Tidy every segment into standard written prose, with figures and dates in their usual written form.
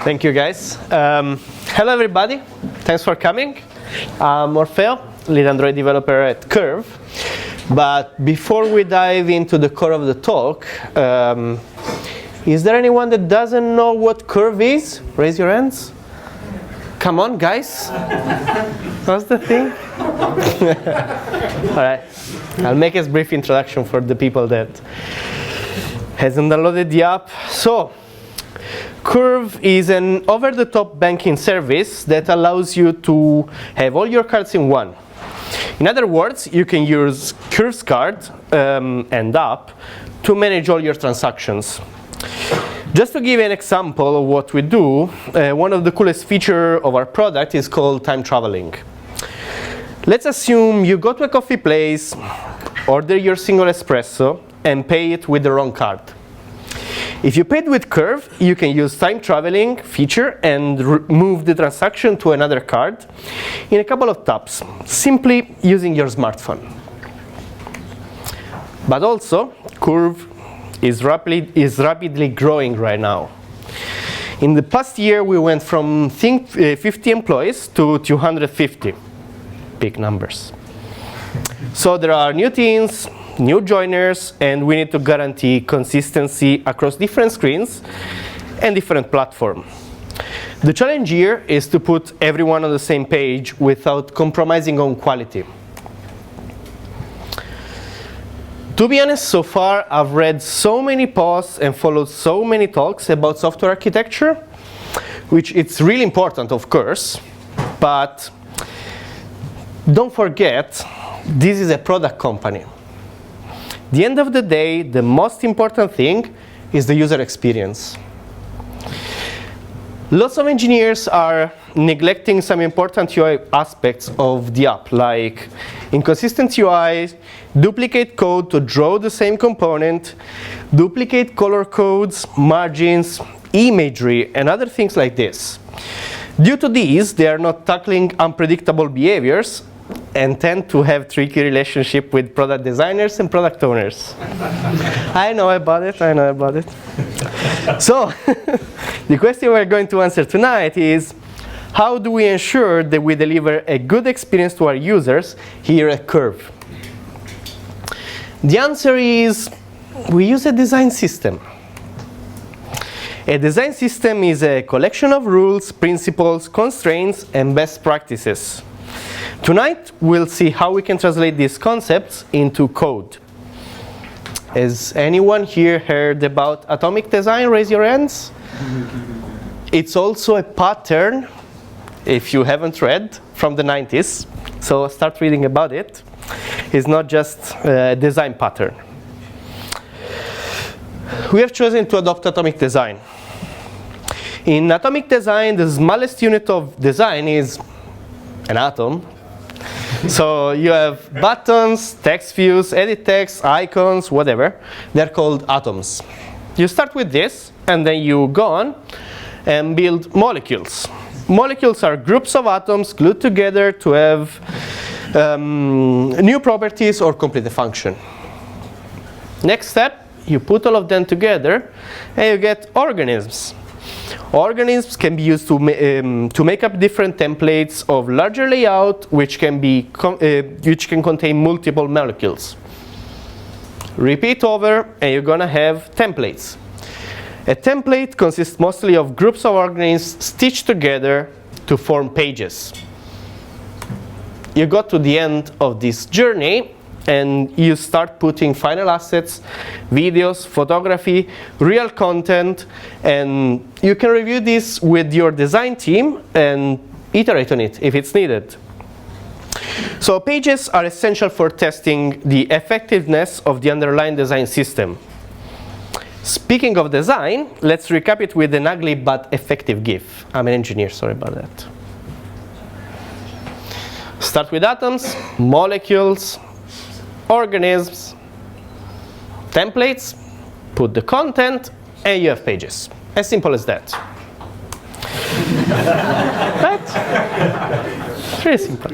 Thank you, guys. Hello, everybody. Thanks for coming. I'm Orfeo, lead Android developer at Curve. But before we dive into the core of the talk, is there anyone that doesn't know what Curve is? Raise your hands. Come on, guys. What's the thing? All right. I'll make a brief introduction for the people that hasn't downloaded the app. So, Curve is an over-the-top banking service that allows you to have all your cards in one. In other words, you can use Curve's card and app to manage all your transactions. Just to give you an example of what we do, one of the coolest features of our product is called time traveling. Let's assume you go to a coffee place, order your single espresso, and pay it with the wrong card. If you paid with Curve, you can use time traveling feature and move the transaction to another card in a couple of taps, simply using your smartphone. But also, Curve is rapidly growing right now. In the past year, we went from 50 employees to 250. Big numbers. So there are new teams, new joiners, and we need to guarantee consistency across different screens and different platforms. The challenge here is to put everyone on the same page without compromising on quality. To be honest, so far I've read so many posts and followed so many talks about software architecture, which it's really important, of course, but don't forget, this is a product company. At the end of the day, the most important thing is the user experience. Lots of engineers are neglecting some important UI aspects of the app, like inconsistent UI, duplicate code to draw the same component, duplicate color codes, margins, imagery, and other things like this. Due to these, they are not tackling unpredictable behaviors and tend to have tricky relationship with product designers and product owners. I know about it. So, the question we're going to answer tonight is, how do we ensure that we deliver a good experience to our users here at Curve? The answer is, we use a design system. A design system is a collection of rules, principles, constraints, and best practices. Tonight, we'll see how we can translate these concepts into code. Has anyone here heard about atomic design? Raise your hands. It's also a pattern, if you haven't read, from the 90s. So start reading about it. It's not just a design pattern. We have chosen to adopt atomic design. In atomic design, the smallest unit of design is an atom. So you have buttons, text views, edit text, icons, whatever. They're called atoms. You start with this, and then you go on and build molecules. Molecules are groups of atoms glued together to have new properties or complete a function. Next step, you put all of them together, and you get organisms. Organisms can be used to make up different templates of larger layout, which can contain multiple molecules. Repeat over, and you're gonna have templates. A template consists mostly of groups of organisms stitched together to form pages. You got to the end of this journey, and you start putting final assets, videos, photography, real content, and you can review this with your design team and iterate on it if it's needed. So pages are essential for testing the effectiveness of the underlying design system. Speaking of design, let's recap it with an ugly but effective GIF. I'm an engineer, sorry about that. Start with atoms, molecules, organisms, templates, put the content, and you have pages. As simple as that. Right? Very simple.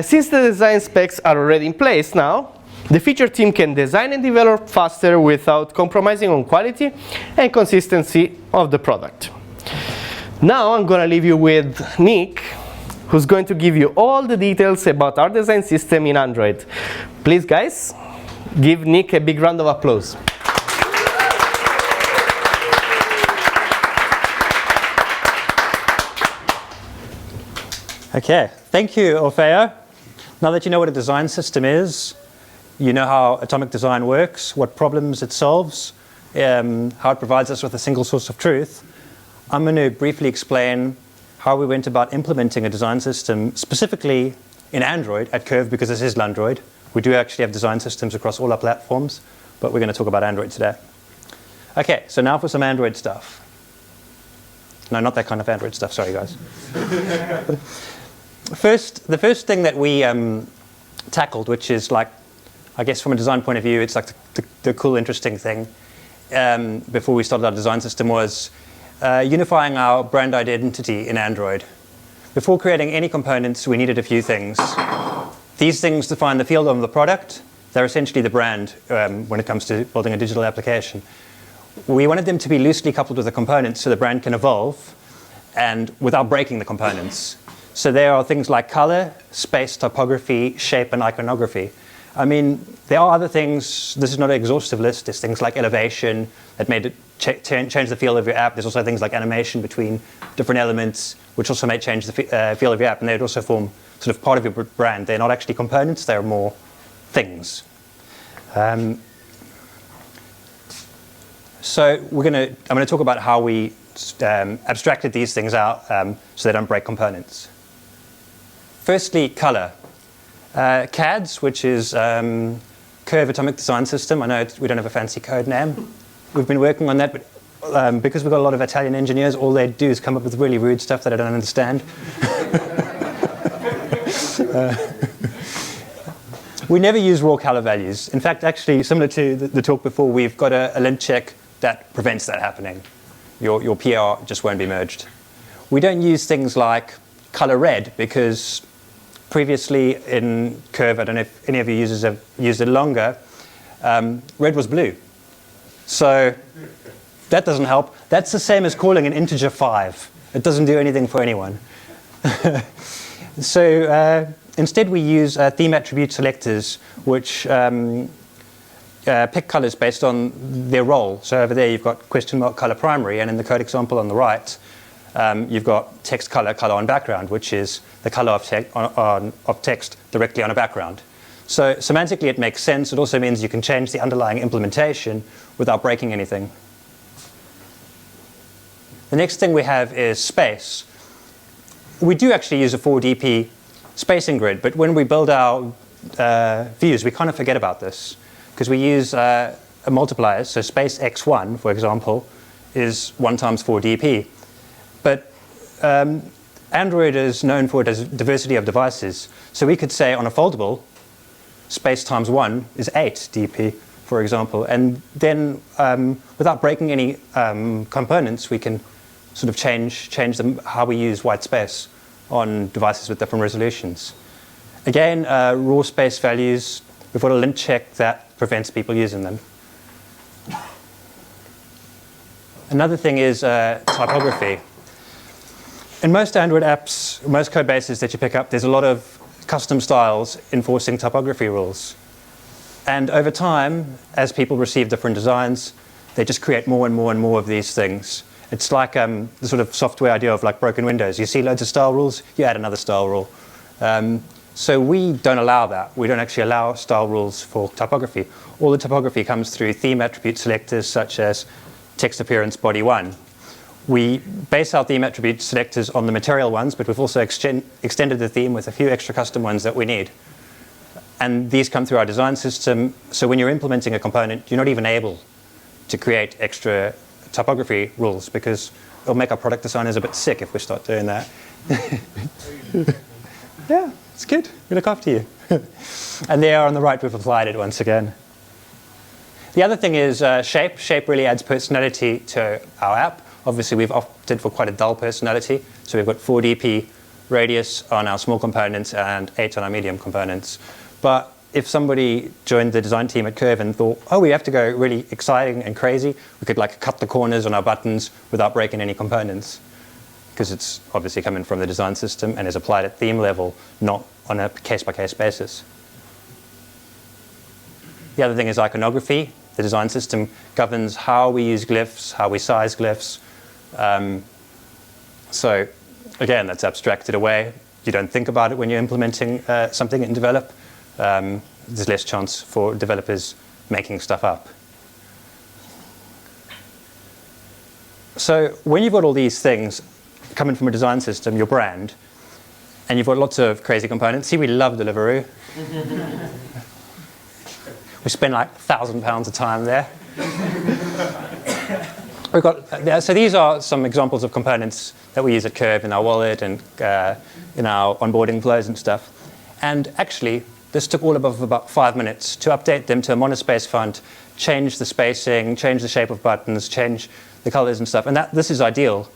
Since the design specs are already in place now, the feature team can design and develop faster without compromising on quality and consistency of the product. Now I'm going to leave you with Nic, who's going to give you all the details about our design system in Android. Please, guys, give Nic a big round of applause. Okay, thank you, Orfeo. Now that you know what a design system is, you know how atomic design works, what problems it solves, how it provides us with a single source of truth, I'm going to briefly explain how we went about implementing a design system, specifically in Android at Curve, because this is Android. We do actually have design systems across all our platforms, but we're going to talk about Android today. Okay, so now for some Android stuff. No, not that kind of Android stuff, sorry guys. The first thing that we tackled, which is like, I guess from a design point of view, it's like the cool, interesting thing before we started our design system was unifying our brand identity in Android. Before creating any components, we needed a few things. These things define the field of the product. They're essentially the brand when it comes to building a digital application. We wanted them to be loosely coupled with the components so the brand can evolve and without breaking the components. So there are things like color, space, typography, shape, and iconography. I mean, there are other things. This is not an exhaustive list. There's things like elevation that made it change the feel of your app. There's also things like animation between different elements, which also may change the feel of your app, and they'd also form sort of part of your brand. They're not actually components. They're more things. So I'm going to talk about how we abstracted these things out so they don't break components. Firstly, color. CADS, which is Curve Atomic Design System. I know we don't have a fancy code name. We've been working on that, but because we've got a lot of Italian engineers, all they do is come up with really rude stuff that I don't understand. We never use raw color values. In fact, actually, similar to the talk before, we've got a lint check that prevents that happening. Your PR just won't be merged. We don't use things like color red because previously in Curve, I don't know if any of your users have used it longer, red was blue. So that doesn't help. That's the same as calling an integer 5. It doesn't do anything for anyone. So instead we use theme attribute selectors, which pick colors based on their role. So over there you've got question mark color primary, and in the code example on the right, you've got text color on background, which is the color of text directly on a background. So semantically it makes sense. It also means you can change the underlying implementation without breaking anything. The next thing we have is space. We do actually use a 4DP spacing grid, but when we build our views, we kind of forget about this because we use a multiplier. So space x1, for example, is 1 times 4DP. But Android is known for its diversity of devices. So we could say on a foldable, space times 1 is 8 dp, for example. And then without breaking any components, we can sort of change how we use white space on devices with different resolutions. Again, raw space values, we've got a lint check that prevents people using them. Another thing is typography. In most Android apps, most code bases that you pick up, there's a lot of custom styles enforcing typography rules. And over time, as people receive different designs, they just create more and more and more of these things. It's like the sort of software idea of like broken windows. You see loads of style rules, you add another style rule. So we don't allow that. We don't actually allow style rules for typography. All the typography comes through theme attribute selectors such as text appearance body 1. We base our theme attribute selectors on the material ones, but we've also extended the theme with a few extra custom ones that we need. And these come through our design system. So when you're implementing a component, you're not even able to create extra typography rules because it'll make our product designers a bit sick if we start doing that. Yeah, it's good. We look after you. And there on the right, we've applied it once again. The other thing is shape. Shape really adds personality to our app. Obviously, we've opted for quite a dull personality. So we've got 4DP radius on our small components and 8 on our medium components. But if somebody joined the design team at Curve and thought, oh, we have to go really exciting and crazy, we could like cut the corners on our buttons without breaking any components. because it's obviously coming from the design system and is applied at theme level, not on a case-by-case basis. The other thing is iconography. The design system governs how we use glyphs, how we size glyphs. So again, that's abstracted away. You don't think about it when you're implementing something in develop. There's less chance for developers making stuff up. So when you've got all these things coming from a design system, your brand, and you've got lots of crazy components. See, we love Deliveroo. We spend like £1,000 a time there. We've got, so these are some examples of components that we use at Curve in our wallet and in our onboarding flows and stuff. And actually, this took all of about 5 minutes to update them to a monospace font, change the spacing, change the shape of buttons, change the colors and stuff. And this is ideal.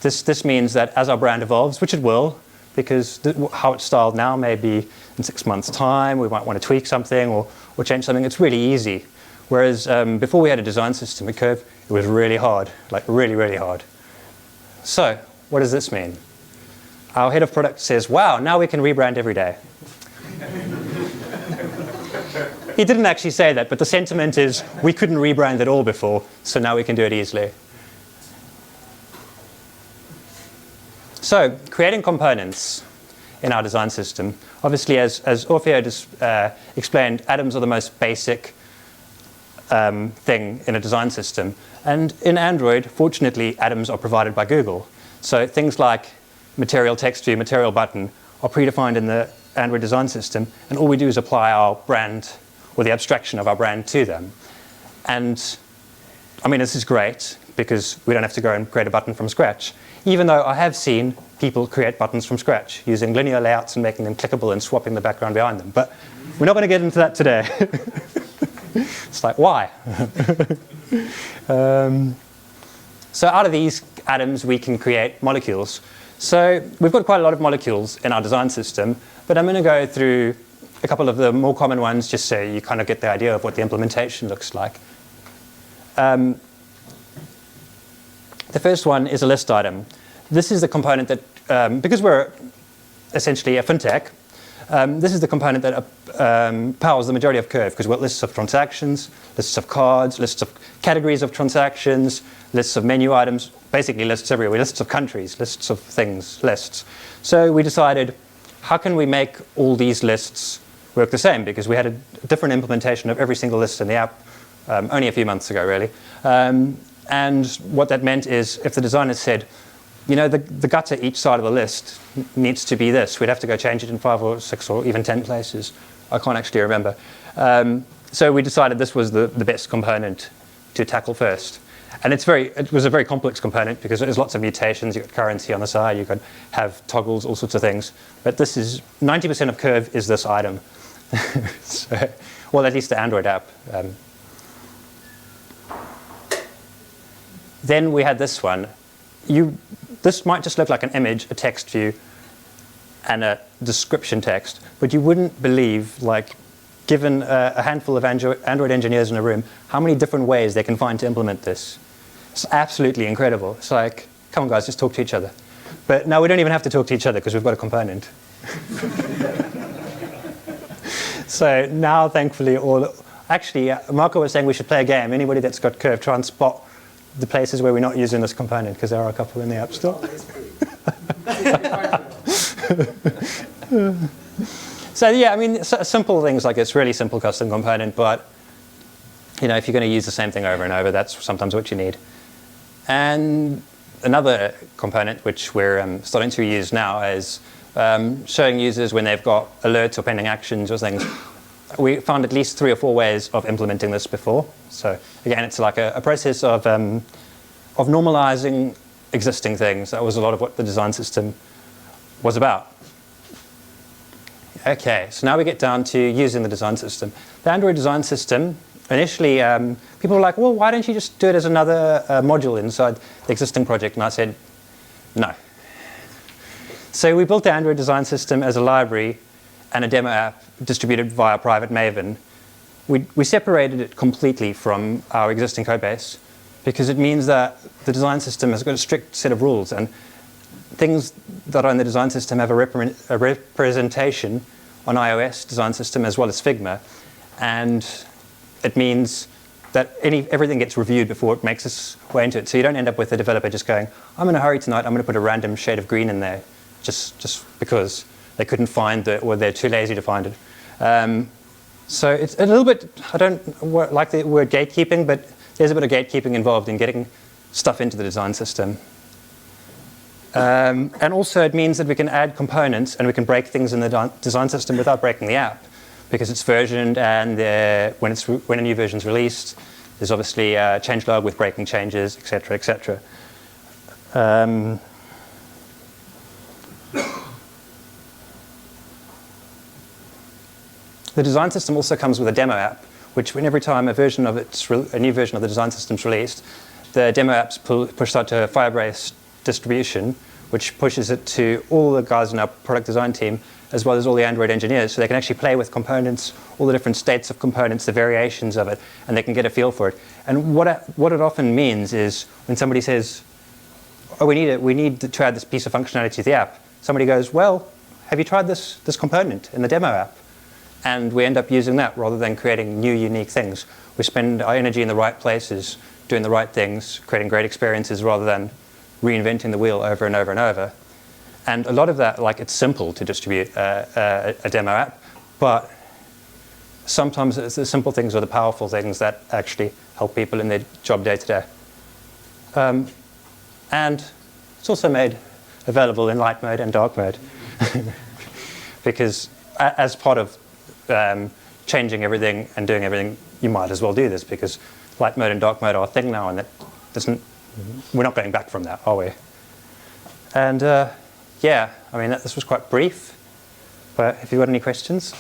This means that as our brand evolves, which it will, because how it's styled now, maybe in 6 months' time, we might want to tweak something or change something. It's really easy. Whereas before we had a design system at Curve, it was really hard, like really, really hard. So what does this mean? Our head of product says, wow, now we can rebrand every day. He didn't actually say that, but the sentiment is we couldn't rebrand at all before, so now we can do it easily. So creating components in our design system, obviously as Orfeo just explained, atoms are the most basic thing in a design system. And in Android, fortunately, atoms are provided by Google. So things like material text view, material button are predefined in the Android design system, and all we do is apply our brand or the abstraction of our brand to them. And I mean, this is great because we don't have to go and create a button from scratch, even though I have seen people create buttons from scratch using linear layouts and making them clickable and swapping the background behind them. But we're not going to get into that today. It's like, why? So out of these atoms, we can create molecules. So we've got quite a lot of molecules in our design system, but I'm going to go through a couple of the more common ones just so you kind of get the idea of what the implementation looks like. The first one is a list item. This is the component that, because we're essentially a fintech, this is the component that powers the majority of Curve, because we've got lists of transactions, lists of cards, lists of categories of transactions, lists of menu items, basically lists everywhere, lists of countries, lists of things, lists. So we decided, how can we make all these lists work the same? Because we had a different implementation of every single list in the app only a few months ago, really. And what that meant is if the designer said, you know, the gutter each side of the list needs to be this, we'd have to go change it in 5 or 6 or even 10 places. I can't actually remember. So we decided this was the best component to tackle first. And it was a very complex component because there's lots of mutations. You've got currency on the side, you could have toggles, all sorts of things. But this is 90% of Curve is this item. So, well, at least the Android app. Then we had this one. This might just look like an image, a text view, and a description text, but you wouldn't believe, like, given a handful of Android engineers in a room, how many different ways they can find to implement this. It's absolutely incredible. It's like, come on guys, just talk to each other. But no, we don't even have to talk to each other because we've got a component. So now, thankfully, actually, Marco was saying we should play a game. Anybody that's got Curve, try and spot the places where we're not using this component, because there are a couple in the App Store. So yeah, I mean, simple things like it's really simple custom component, but you know, if you're going to use the same thing over and over, that's sometimes what you need. And another component which we're starting to use now is showing users when they've got alerts or pending actions or things. We found at least 3 or 4 ways of implementing this before. So again, it's like a process of normalizing existing things. That was a lot of what the design system was about. Okay, so now we get down to using the design system. The Android design system, initially, people were like, well, why don't you just do it as another module inside the existing project? And I said, no. So we built the Android design system as a library and a demo app distributed via private Maven. We separated it completely from our existing code base because it means that the design system has got a strict set of rules, and things that are in the design system have a representation on iOS design system as well as Figma, and it means that everything gets reviewed before it makes its way into it. So you don't end up with a developer just going, I'm in a hurry tonight, I'm going to put a random shade of green in there, just because they couldn't find it or they're too lazy to find it. So it's a little bit, I don't like the word gatekeeping, but there's a bit of gatekeeping involved in getting stuff into the design system. And also it means that we can add components and we can break things in the design system without breaking the app, because it's versioned, and when a new version is released, there's obviously a changelog with breaking changes, etc., etc. The design system also comes with a demo app, which every time a new version of the design system is released, the demo app's pushed out to a Firebase distribution, which pushes it to all the guys in our product design team, as well as all the Android engineers, so they can actually play with components, all the different states of components, the variations of it, and they can get a feel for it. And what it often means is when somebody says, oh, we need to add this piece of functionality to the app, somebody goes, well, have you tried this component in the demo app? And we end up using that rather than creating new, unique things. We spend our energy in the right places, doing the right things, creating great experiences rather than reinventing the wheel over and over and over. And a lot of that, like, it's simple to distribute a demo app, but sometimes it's the simple things or the powerful things that actually help people in their job day to day. And it's also made available in light mode and dark mode, because as part of changing everything and doing everything, you might as well do this, because light mode and dark mode are a thing now, and we're not going back from that, are we? And yeah, I mean, this was quite brief, but if you've got any questions.